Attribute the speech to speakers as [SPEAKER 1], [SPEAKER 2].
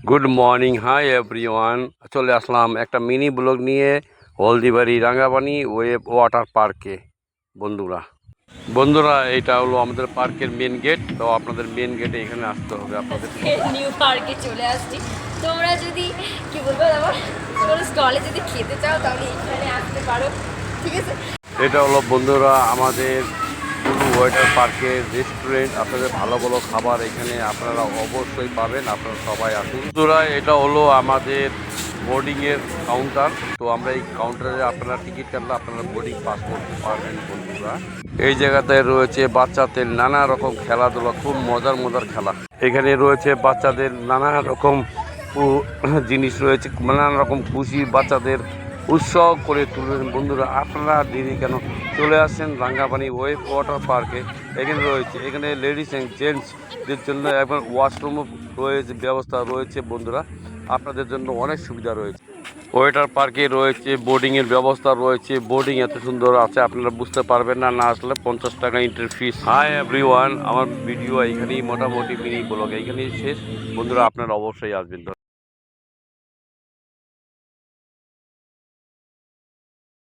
[SPEAKER 1] Good morning, hi everyone. চলে আসলাম একটা mini blog নিয়ে হলদিবাড়ি রাঙ্গাপানি ওয়াটার পার্কে। বন্ধুরা বন্ধুরা এটা হলো আমাদের পার্কের মেন গেট। তো আপনাদের মেন গেটে এখানে আসতে হবে আপনাদের।
[SPEAKER 2] নিউ পার্কে চলে আসছি। তোমরা যদি কি বলবো আবার তোমরা স্টলে যদি খেতে চাও তাহলে এখানে আসতে পারো, ঠিক আছে।
[SPEAKER 1] এটা হলো বন্ধুরা আমাদের ব্লু ওয়াটার পার্কের রেস্টুরেন্ট। আপনাদের ভালো ভালো খাবার এখানে আপনারা অবশ্যই পাবেন, আপনারা সবাই আসুন। বন্ধুরা এটা হলো আমাদের বোর্ডিংয়ের কাউন্টার। তো আমরা এই কাউন্টারে আপনারা টিকিট কাটলে আপনারা বোর্ডিং পাস করতে পারবেন। বন্ধুরা এই জায়গাতে রয়েছে বাচ্চাদের নানা রকম খেলাধুলা, খুব মজার মজার খেলা। এখানে রয়েছে বাচ্চাদের নানা রকম জিনিস রয়েছে, নানা রকম খুশি বাচ্চাদের উৎসব করে তুলবেন। বন্ধুরা আপনারা দেরি কেন, চলে আসছেন রাঙ্গাপানি ওয়াটার পার্কে। এখানে রয়েছে এখানে লেডিস অ্যান্ড জেন্টসদের জন্য এবং ওয়াশরুমও রয়েছে, ব্যবস্থা রয়েছে। বন্ধুরা আপনাদের জন্য অনেক সুবিধা রয়েছে। ওয়াটার পার্কে রয়েছে বোর্ডিংয়ের ব্যবস্থা রয়েছে। বোর্ডিং এত সুন্দর আছে আপনারা বুঝতে পারবেন না, না আসলে 50 টাকা এন্ট্রি ফিস। হাই এভরিওয়ান, আমার ভিডিও এখানেই মোটামুটি মিনি ব্লগ এখানেই শেষ। বন্ধুরা আপনারা অবশ্যই আসবেন।